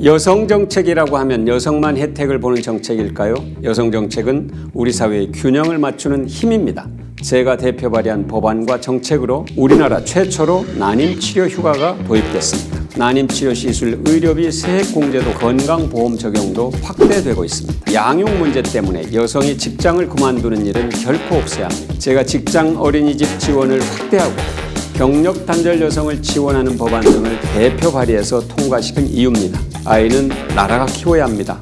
여성 정책이라고 하면 여성만 혜택을 보는 정책일까요? 여성 정책은 우리 사회의 균형을 맞추는 힘입니다. 제가 대표 발의한 법안과 정책으로 우리나라 최초로 난임 치료 휴가가 도입됐습니다. 난임 치료 시술 의료비 세액 공제도 건강보험 적용도 확대되고 있습니다. 양육 문제 때문에 여성이 직장을 그만두는 일은 결코 없어야 합니다. 제가 직장 어린이집 지원을 확대하고 경력 단절 여성을 지원하는 법안 등을 대표 발의해서 통과시킨 이유입니다. 아이는 나라가 키워야 합니다.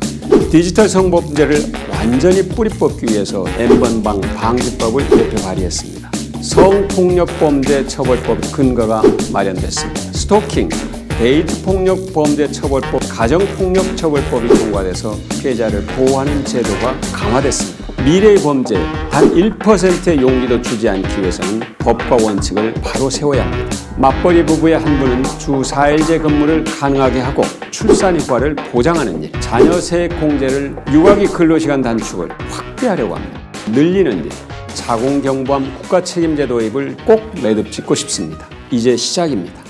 디지털 성범죄를 완전히 뿌리 뽑기 위해서 N번방 방지법을 대표 발의했습니다. 성폭력범죄 처벌법 근거가 마련됐습니다. 스토킹, 데이트폭력범죄처벌법, 가정폭력처벌법이 통과돼서 피해자를 보호하는 제도가 강화됐습니다. 미래의 범죄 단 1%의 용기도 주지 않기 위해서는 법과 원칙을 바로 세워야 합니다. 맞벌이 부부의 한 분은 주 4일제 근무를 가능하게 하고 출산 휴가를 보장하는 일, 자녀 세액 공제를 육아기 근로시간 단축을 확대하려고 합니다. 늘리는 일, 자궁경부암 국가 책임제 도입을 꼭 매듭짓고 싶습니다. 이제 시작입니다.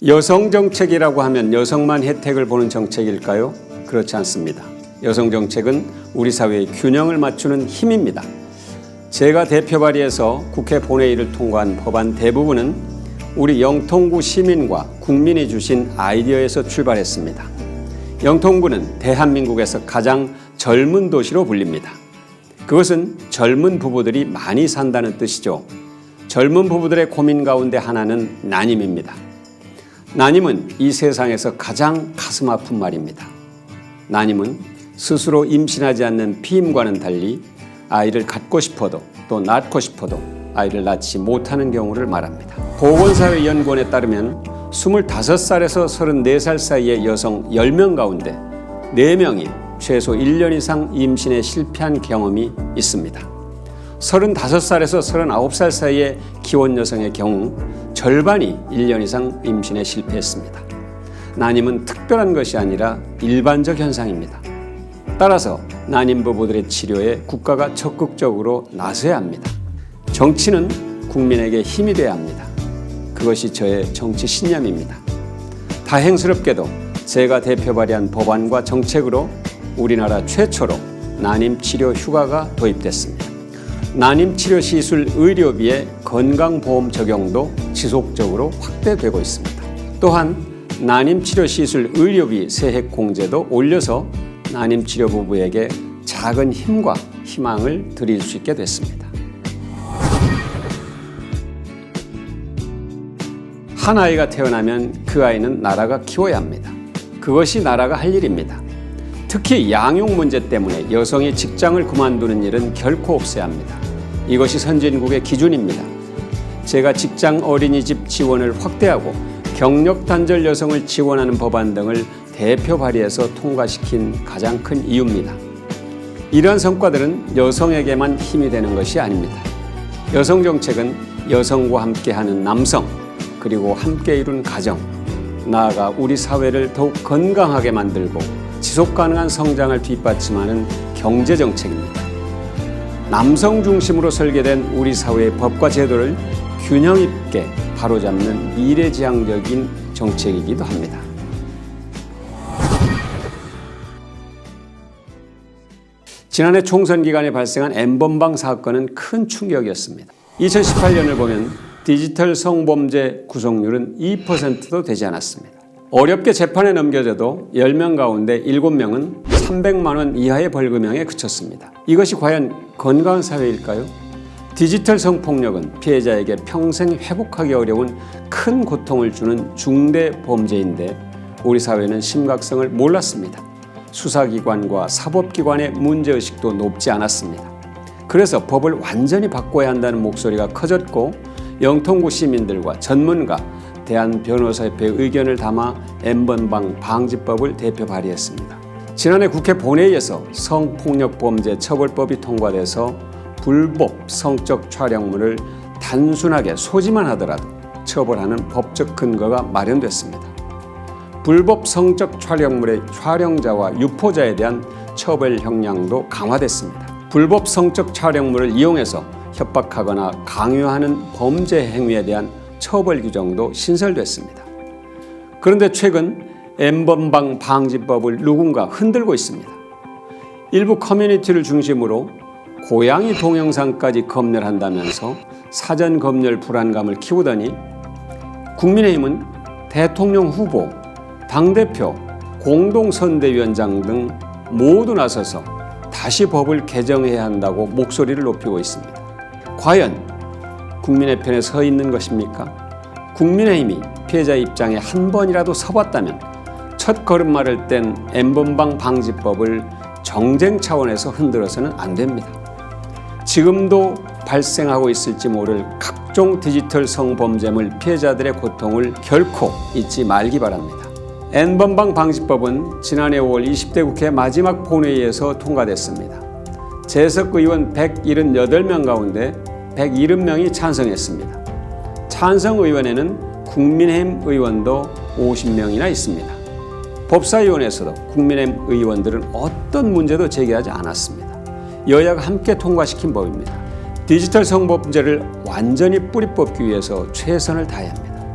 여성 정책이라고 하면 여성만 혜택을 보는 정책일까요? 그렇지 않습니다. 여성 정책은 우리 사회의 균형을 맞추는 힘입니다. 제가 대표 발의해서 국회 본회의를 통과한 법안 대부분은 우리 영통구 시민과 국민이 주신 아이디어에서 출발했습니다. 영통구는 대한민국에서 가장 젊은 도시로 불립니다. 그것은 젊은 부부들이 많이 산다는 뜻이죠. 젊은 부부들의 고민 가운데 하나는 난임입니다. 난임은 이 세상에서 가장 가슴 아픈 말입니다. 난임은 스스로 임신하지 않는 피임과는 달리 아이를 갖고 싶어도 또 낳고 싶어도 아이를 낳지 못하는 경우를 말합니다. 보건사회연구원에 따르면 25살에서 34살 사이의 여성 10명 가운데 4명이 최소 1년 이상 임신에 실패한 경험이 있습니다. 35살에서 39살 사이의 기혼 여성의 경우 절반이 1년 이상 임신에 실패했습니다. 난임은 특별한 것이 아니라 일반적 현상입니다. 따라서 난임 부부들의 치료에 국가가 적극적으로 나서야 합니다. 정치는 국민에게 힘이 돼야 합니다. 그것이 저의 정치 신념입니다. 다행스럽게도 제가 대표 발의한 법안과 정책으로 우리나라 최초로 난임 치료 휴가가 도입됐습니다. 난임 치료 시술 의료비의 건강보험 적용도 지속적으로 확대되고 있습니다. 또한 난임 치료 시술 의료비 세액 공제도 올려서 난임 치료 부부에게 작은 힘과 희망을 드릴 수 있게 됐습니다. 한 아이가 태어나면 그 아이는 나라가 키워야 합니다. 그것이 나라가 할 일입니다. 특히 양육 문제 때문에 여성이 직장을 그만두는 일은 결코 없어야 합니다. 이것이 선진국의 기준입니다. 제가 직장 어린이집 지원을 확대하고 경력 단절 여성을 지원하는 법안 등을 대표 발의해서 통과시킨 가장 큰 이유입니다. 이러한 성과들은 여성에게만 힘이 되는 것이 아닙니다. 여성 정책은 여성과 함께하는 남성, 그리고 함께 이룬 가정, 나아가 우리 사회를 더욱 건강하게 만들고 지속 가능한 성장을 뒷받침하는 경제 정책입니다. 남성 중심으로 설계된 우리 사회의 법과 제도를 균형 있게 바로잡는 미래지향적인 정책이기도 합니다. 지난해 총선 기간에 발생한 N번방 사건은 큰 충격이었습니다. 2018년을 보면 디지털 성범죄 구속률은 2%도 되지 않았습니다. 어렵게 재판에 넘겨져도 10명 가운데 7명은 300만 원 이하의 벌금형에 그쳤습니다. 이것이 과연 건강한 사회일까요? 디지털 성폭력은 피해자에게 평생 회복하기 어려운 큰 고통을 주는 중대 범죄인데 우리 사회는 심각성을 몰랐습니다. 수사기관과 사법기관의 문제의식도 높지 않았습니다. 그래서 법을 완전히 바꿔야 한다는 목소리가 커졌고 영통구 시민들과 전문가, 대한변호사협회의 의견을 담아 N번방 방지법을 대표 발의했습니다. 지난해 국회 본회의에서 성폭력범죄 처벌법이 통과돼서 불법 성적 촬영물을 단순하게 소지만 하더라도 처벌하는 법적 근거가 마련됐습니다. 불법 성적 촬영물의 촬영자와 유포자에 대한 처벌 형량도 강화됐습니다. 불법 성적 촬영물을 이용해서 협박하거나 강요하는 범죄 행위에 대한 처벌 규정도 신설됐습니다. 그런데 최근 N번방 방지법을 누군가 흔들고 있습니다. 일부 커뮤니티를 중심으로 고양이 동영상까지 검열한다면서 사전 검열 불안감을 키우더니 국민의힘은 대통령 후보, 당대표, 공동선대위원장 등 모두 나서서 다시 법을 개정해야 한다고 목소리를 높이고 있습니다. 과연 국민의 편에 서 있는 것입니까? 국민의힘이 피해자 입장에 한 번이라도 서봤다면 첫 걸음마를 뗀 N번방 방지법을 정쟁 차원에서 흔들어서는 안 됩니다. 지금도 발생하고 있을지 모를 각종 디지털 성범죄물 피해자들의 고통을 결코 잊지 말기 바랍니다. N번방 방지법은 지난해 5월 20대 국회 마지막 본회의에서 통과됐습니다. 재석 의원 178명 가운데 170명이 찬성했습니다. 찬성 의원에는 국민의힘 의원도 50명이나 있습니다. 법사위원회에서도 국민의힘 의원들은 어떤 문제도 제기하지 않았습니다. 여야가 함께 통과시킨 법입니다. 디지털 성범죄를 완전히 뿌리 뽑기 위해서 최선을 다해야 합니다.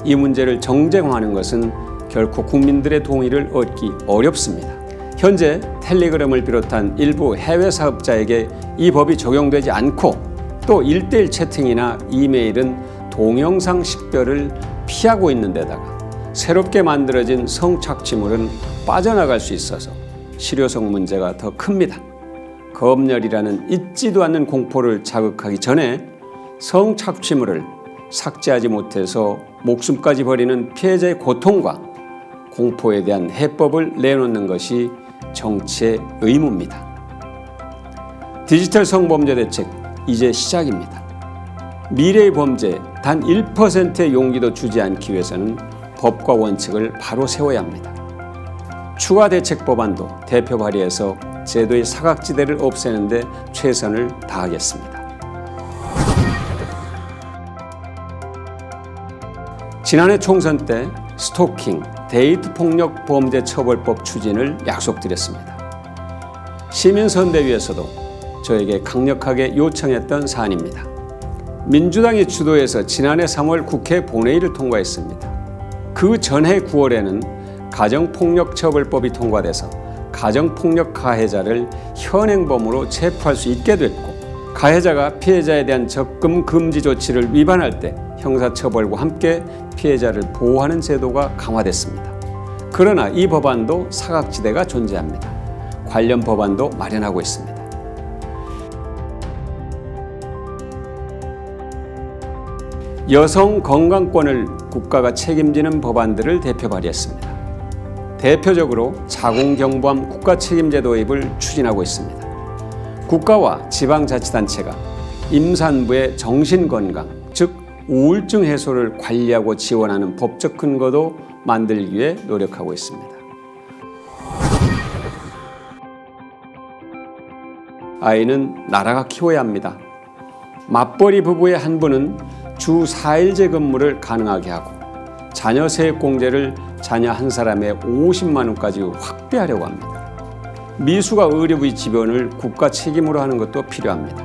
이 문제를 정쟁화하는 것은 결코 국민들의 동의를 얻기 어렵습니다. 현재 텔레그램을 비롯한 일부 해외 사업자에게 이 법이 적용되지 않고 또 1:1 채팅이나 이메일은 동영상 식별을 피하고 있는 데다가 새롭게 만들어진 성착취물은 빠져나갈 수 있어서 실효성 문제가 더 큽니다. 검열이라는 잊지도 않는 공포를 자극하기 전에 성착취물을 삭제하지 못해서 목숨까지 버리는 피해자의 고통과 공포에 대한 해법을 내놓는 것이 정치의 의무입니다. 디지털 성범죄 대책 이제 시작입니다. 미래의 범죄 단 1%의 용기도 주지 않기 위해서는 법과 원칙을 바로 세워야 합니다. 추가 대책 법안도 대표 발의해서 제도의 사각지대를 없애는 데 최선을 다하겠습니다. 지난해 총선 때 스토킹, 데이트 폭력 범죄 처벌법 추진을 약속드렸습니다. 시민선대위에서도 저에게 강력하게 요청했던 사안입니다. 민주당이 주도해서 지난해 3월 국회 본회의를 통과했습니다. 그 전해 9월에는 가정폭력처벌법이 통과돼서 가정폭력 가해자를 현행범으로 체포할 수 있게 됐고 가해자가 피해자에 대한 접근 금지 조치를 위반할 때 형사처벌과 함께 피해자를 보호하는 제도가 강화됐습니다. 그러나 이 법안도 사각지대가 존재합니다. 관련 법안도 마련하고 있습니다. 여성 건강권을 국가가 책임지는 법안들을 대표 발의했습니다. 대표적으로 자궁경부암 국가책임제 도입을 추진하고 있습니다. 국가와 지방자치단체가 임산부의 정신건강, 즉 우울증 해소를 관리하고 지원하는 법적 근거도 만들기 위해 노력하고 있습니다. 아이는 나라가 키워야 합니다. 맞벌이 부부의 한 분은 주 4일제 근무를 가능하게 하고 자녀 세액공제를 자녀 한 사람에 50만 원까지 확대하려고 합니다. 미숙아 의료비 지원을 국가 책임으로 하는 것도 필요합니다.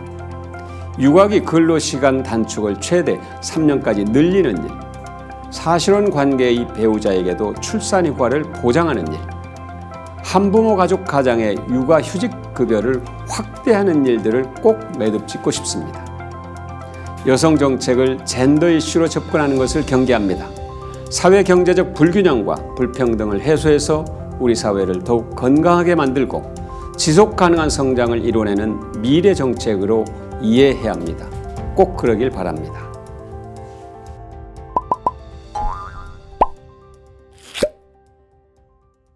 육아기 근로시간 단축을 최대 3년까지 늘리는 일, 사실혼 관계의 배우자에게도 출산 휴가를 보장하는 일, 한부모 가족 가장의 육아휴직급여를 확대하는 일들을 꼭 매듭짓고 싶습니다. 여성 정책을 젠더 이슈로 접근하는 것을 경계합니다. 사회 경제적 불균형과 불평등을 해소해서 우리 사회를 더욱 건강하게 만들고 지속 가능한 성장을 이뤄내는 미래 정책으로 이해해야 합니다. 꼭 그러길 바랍니다.